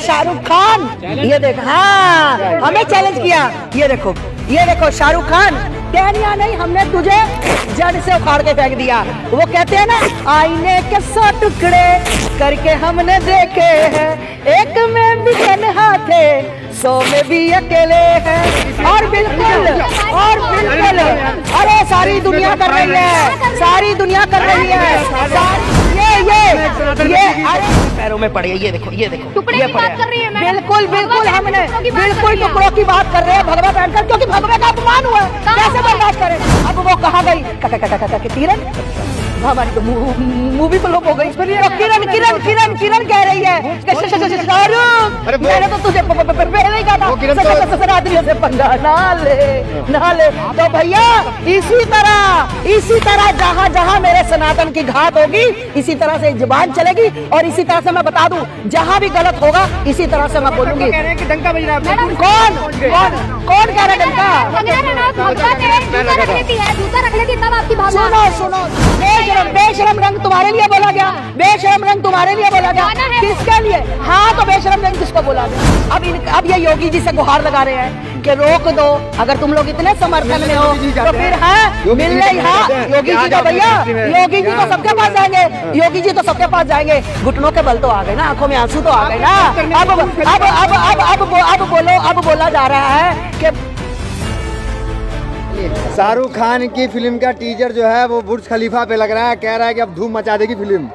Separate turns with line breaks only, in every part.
शाहरुख खान, ये देख, हाँ हमें चैलेंज किया। ये देखो शाहरुख खान, टहनिया नहीं, हमने तुझे जड़ से उखाड़ के फेंक दिया। वो कहते हैं ना, आईने के 100 टुकड़े करके हमने देखे हैं, एक में भी तन्हा थे 100 में भी अकेले हैं। और बिल्कुल अरे सारी दुनिया कर रही है, सारी दुनिया कर रही है। ये पैरों में पड़े, ये देखो
टुकड़े की बात कर रही है मैं।
बिल्कुल हमने बिल्कुल टुकड़ों की बात कर रहे हैं भगवा पहनकर, क्योंकि भगवे का अपमान हुआ है, कैसे बर्दाश्त करें। अब वो कहाँ गई किरण, हमारी तो मूवी फ्लॉप हो गई। तो किरण कह रही है शाहरुख, मैंने तो तुझे पहले ही कहा था सनातनियों से पंगा ना ले। तो भैया इसी तरह जहाँ मेरे सनातन की घात होगी, इसी तरह से जुबान चलेगी, और इसी तरह से मैं बता दूं, जहाँ भी गलत होगा इसी तरह से मैं बोलूंगी।
डंका बज रहा है।
कौन कह रहा है डंका? सुनो, बेशरम रंग तुम्हारे लिए बोला गया, बेशरम रंग तुम्हारे लिए बोला गया, किसके लिए? हाँ, तो बेशरम रंग किसको बोला गया? अब ये योगी जी से गुहार लगा रहे हैं कि रोक दो, अगर तुम लोग इतने समर्थन में हो तो फिर है मिलने। हाँ, योगी जी तो भैया, योगी जी तो सबके पास जाएंगे, योगी जी तो सबके पास जाएंगे। घुटनों के बल तो आ गए ना, आंखों में आंसू तो आ गए ना। अब बोला जा रहा है कि
शाहरुख खान की फिल्म का टीजर जो है वो बुर्ज खलीफा पे लग रहा है, कह रहा है कि अब धूम मचा देगी फिल्म।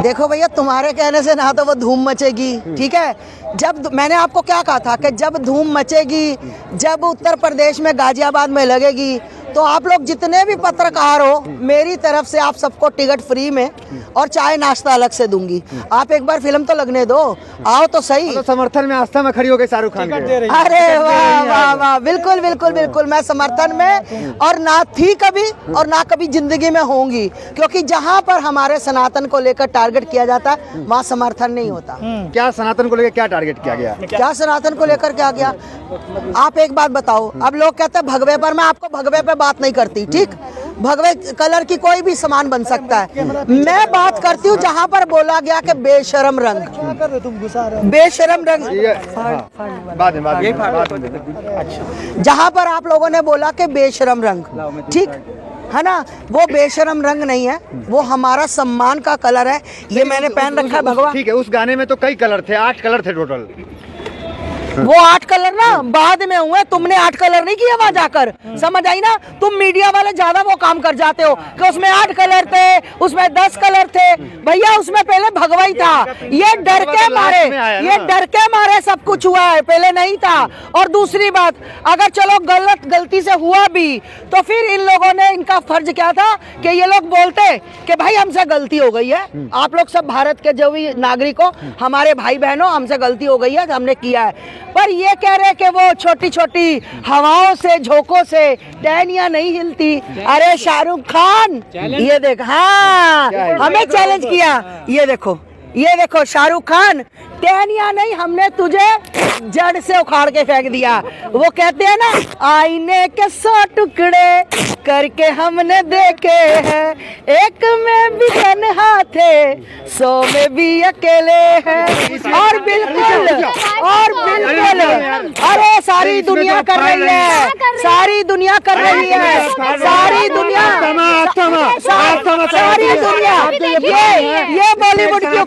देखो भैया, तुम्हारे कहने से ना तो वो धूम मचेगी, ठीक है। जब मैंने आपको क्या कहा था कि जब धूम मचेगी, जब उत्तर प्रदेश में गाजियाबाद में लगेगी, तो आप लोग जितने भी पत्रकार हो, मेरी तरफ से आप सबको टिकट फ्री में और चाय नाश्ता अलग से दूंगी। आप एक बार फिल्म तो लगने दो, आओ तो सही।
तो समर्थन में आस्था में खड़ी हो गई शाहरुख खान के।
अरे वाह, बिल्कुल मैं समर्थन में, और ना थी कभी और ना कभी जिंदगी में होंगी, क्योंकि जहाँ पर हमारे सनातन को लेकर टारगेट किया जाता है वहाँ समर्थन नहीं होता।
क्या सनातन को लेकर क्या टारगेट किया गया?
क्या सनातन को लेकर क्या गया? आप एक बात बताओ। अब लोग कहते हैं भगवे पर, मैं आपको भगवे पे बात नहीं करती, ठीक। भगवे कलर की कोई भी सामान बन सकता है, मैं बात करती हूँ जहाँ पर बोला गया कि बेशरम रंग, बेशरम रंग, जहाँ पर आप लोगों ने बोला कि बेशरम रंग, ठीक है ना, वो बेशरम रंग नहीं है, वो हमारा सम्मान का कलर है। ये मैंने पहन रखा है भगवा।
ठीक है, उस गाने में तो कई कलर थे, 8 कलर थे टोटल।
वो 8 कलर ना बाद में हुए, तुमने 8 कलर नहीं किया वहां जाकर, समझ आई ना। तुम मीडिया वाले ज्यादा वो काम कर जाते हो कि उसमें 8 कलर थे, उसमें 10 कलर थे। भैया उसमें पहले भगवा ही था, ये डर के मारे सब कुछ हुआ है, पहले नहीं था। और दूसरी बात, अगर चलो गलती से हुआ भी, तो फिर इन लोगों ने, इनका फर्ज क्या था कि ये लोग बोलते कि भाई हमसे गलती हो गई है, आप लोग सब भारत के जो भी नागरिक हो, हमारे भाई बहनों, हमसे गलती हो गई है, हमने किया है। पर ये कह रहे कि वो छोटी छोटी हवाओं से, झोंकों से टहनियां नहीं हिलती। अरे शाहरुख खान, ये देख, हाँ हमें चैलेंज किया। ये देखो शाहरुख खान, टहनियां नहीं, हमने तुझे जड़ से उखाड़ के फेंक दिया। वो कहते हैं ना, आईने के 100 टुकड़े करके हमने देखे हैं, एक में भी तन्हा थे 100 में भी अकेले हैं। और बिल्कुल अरे सारी दुनिया कर रही है, सारी दुनिया कर रही है, सारी दुनिया, ये बॉलीवुड की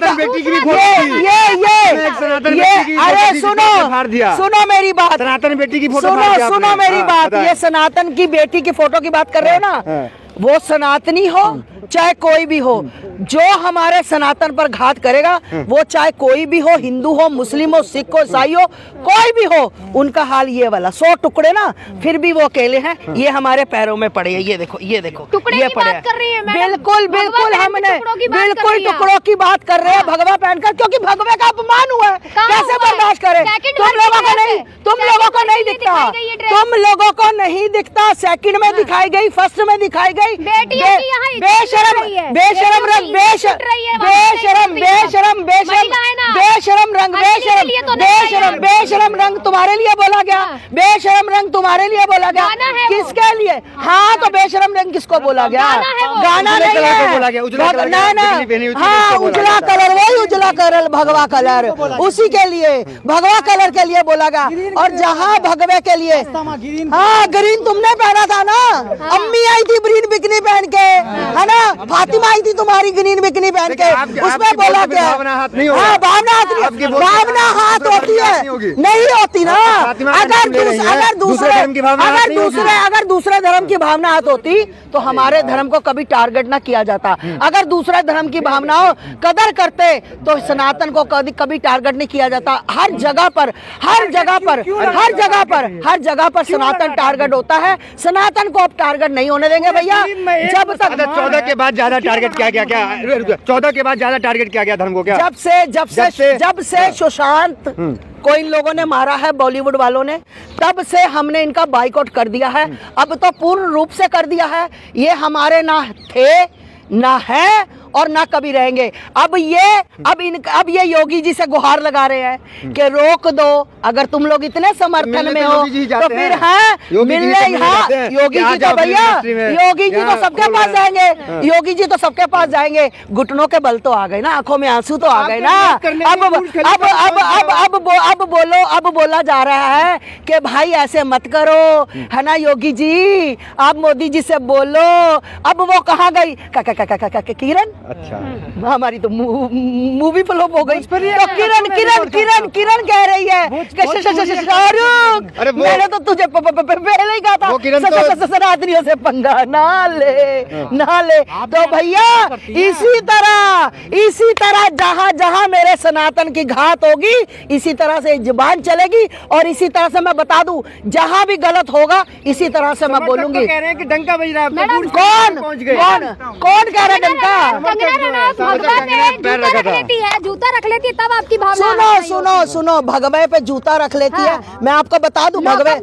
अरे सुनो मेरी बात,
सनातन बेटी की फोटो,
सुनो मेरी बात। ये सनातन की बेटी की फोटो की बात कर रहे हो ना, वो सनातनी हो चाहे कोई भी हो, जो हमारे सनातन पर घात करेगा, वो चाहे कोई भी हो, हिंदू हो, मुस्लिम हो, सिख हो, ईसाई हो, कोई भी हो, उनका हाल ये वाला। 100 टुकड़े ना, फिर भी वो अकेले हैं, ये हमारे पैरों में पड़े हैं। ये देखो
टुकड़े
ये
की
पड़े
बात कर रही है मैडम।
बिल्कुल हमने
बिल्कुल
टुकड़ों की बात कर रहे हैं भगवा पहनकर, क्योंकि भगवे का अपमान हुआ है, कैसे बर्दाश्त करें। तुम लोगों को नहीं दिखता, तुम लोगों को नहीं दिखता, सेकंड में दिखाई गई, फर्स्ट में दिखाई गई, गई
बेटियों की यहाँ इज्जत
बेशरम
लूट रही है।
बेशरम रंग
लूट रही है,
बेशरम बेशरम
महिलाएं ना।
बेशरम रंग
अंजलि के लिए तो नहीं आई है।
बेशरम रंग तुम्हारे लिए बोला गया, बेशरम रंग तुम्हारे लिए बोला गया,
गाना है वो।
किसके लिए? हाँ तो बेशरम रंग किसको बोला गया?
गाना है वो।
गाना
उजले
नहीं
कलर को
है,
बोला गया, उजला कलर
ना ना,
बिकनी पहनी हुई थी,
हाँ
उसको बोला
उजला
गया।
कलर, वही उजला कलर भगवा कलर, उसी के लिए भगवा कलर के लिए बोला गया। और जहाँ भगवे के लिए, हाँ ग्रीन तुमने पहना था ना, अम्मी आई थी ग्रीन बिकनी पहन के, है ना, फातिमा आई थी तुम्हारी ग्रीन बिकनी पहन के, उसमें बोला क्या?
भावना हाथ नहीं होगा।
हाँ भावना
आपकी
हाथ,
बोलती
भावना हाथ
भावना
होती है,
नहीं होगी।
नहीं होती ना।
फातिमा का नाम ले रही हैं, दूसरे धर्म की भावना हाथ नहीं होगी।
अगर दूसरे धर्म की भावना हाथ होती तो हमारे धर्म को कभी टारगेट ना किया जाता। अगर दूसरे धर्म की भावनाओं कदर करते तो सनातन को कभी टारगेट नहीं किया जाता। हर जगह पर सनातन टारगेट होता है। सनातन को अब टारगेट नहीं होने देंगे भैया। जब तक
14 के बाद ज्यादा टारगेट किया गया क्या? 14 के बाद ज्यादा टारगेट किया गया धर्म को क्या?
जब से सुशांत को इन लोगों ने मारा है, बॉलीवुड वालों ने, तब से हमने इनका बाइकआउट कर दिया है। अब तो पूर्ण रूप से कर दिया है। ये हमारे ना थे, ना है और ना कभी रहेंगे। अब ये योगी जी से गुहार लगा रहे हैं कि रोक दो। अगर तुम लोग इतने समर्थन में हो तो फिर है मिलने। हाँ योगी जी तो भैया, योगी जी तो सबके पास जाएंगे, योगी जी तो सबके पास जाएंगे। घुटनों के बल तो आ गए ना, आंखों में आंसू तो आ गए ना। अब बोला जा रहा है कि भाई ऐसे मत करो, है ना योगी जी, आप मोदी जी से बोलो। अब वो कहाँ गई? किरण, अच्छा हमारी तो मूवी फ्लॉप हो गई। तो किरण कह रही है शाहरुख, मैंने तो तुझे पहले ही कहा था सनातनियों से पंगा ना ले। तो भैया इसी तरह जहां मेरे सनातन की घात होगी, इसी तरह से जुबान चलेगी। और इसी तरह से मैं बता दूं, जहां भी गलत होगा इसी तरह से मैं बोलूंगी।
कह रहे हैं कि डंका बज रहा है,
कौन कह रहा है डंका?
जूता रख लेती है तब आपकी भावना।
सुनो भगवे पे जूता रख लेती है। मैं आपको बता दूं, भगवे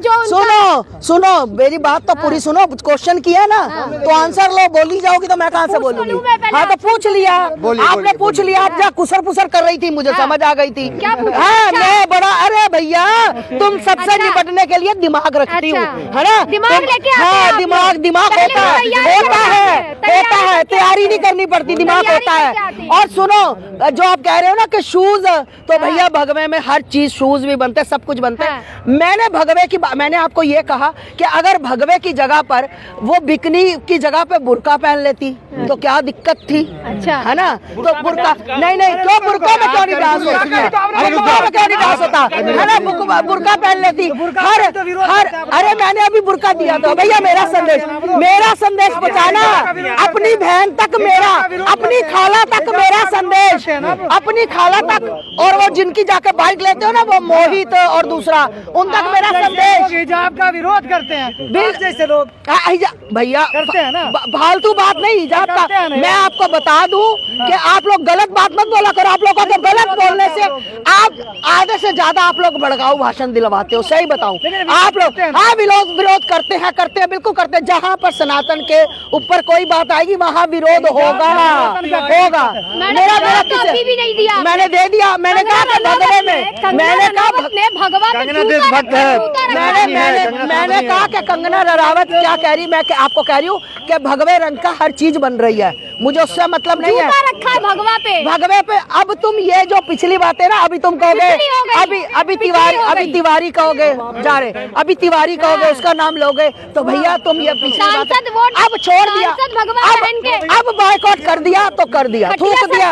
सुनो मेरी बात तो पूरी सुनो। क्वेश्चन किया ना तो आंसर लो। बोली जाओगी तो मैं कहाँ से बोलूंगी? हाँ तो पूछ लिया, आपने पूछ लिया। आप जहाँ कुसर पुसर कर रही थी, मुझे समझ आ गई थी। हाँ मैं बड़ा, अरे भैया तुम सबसे निपटने के लिए दिमाग रखती हूँ, है ना? हाँ दिमाग होता है, तैयारी नहीं करनी पड़ती, दिमाग होता है। और सुनो, जो आप कह रहे हो ना कि शूज, तो भैया भगवे में हर चीज, शूज भी बनते, सब कुछ बनते। मैंने आपको ये कहा कि अगर भगवे की जगह पर वो बिकनी की जगह पे बुर्का पहन लेती तो क्या दिक्कत थी? अच्छा है ना? तो बुर्का नहीं, क्यों बुर्का में क्यों नहीं डांस होता है ना? बुर्का पहन लेती हर अरे मैंने अभी बुर्का दिया था भैया। मेरा संदेश पहुंचाना, अपनी बहन तक मेरा, अपनी खाला तक मेरा संदेश, अपनी खाला तक, और वो जिनकी जाके बाइक लेते हो ना, वो मोहित और दूसरा, उन तक मेरा संदेश।
हिजाब का विरोध करते हैं जैसे लोग
भैया,
करते हैं ना,
फालतू बात नहीं हिजाब का। मैं आपको बता दूं कि आप लोग गलत बात मत बोला करो। आप लोगों को गलत बोलने से आप आधे से ज्यादा आप लोग भड़काऊ भाषण दिलवाते हो। सही बताऊं, आप लोग हाँ विरोध करते हैं, बिल्कुल करते हैं। जहाँ पर सनातन के ऊपर कोई बात आएगी वहाँ विरोध होगा। मेरा किसी भी नहीं दिया, मैंने दे दिया। मैंने कहा भगवे में, मैंने कहा कि कंगना रनावत क्या कह रही, मैं आपको कह रही हूँ कि भगवे रंग का हर चीज बन रही है, मुझे उससे मतलब नहीं है।
रखा है भगवे पे।
अब तुम ये जो पिछली बातें ना, अभी तुम कहोगे, अभी तिवारी कहोगे, जा रहे अभी तिवारी कहोगे, उसका नाम लोगे, तो भैया तुम ये पिछली बातें अब छोड़ दिया, अब बाइकआउट कर दिया तो कर दिया, थूक दिया।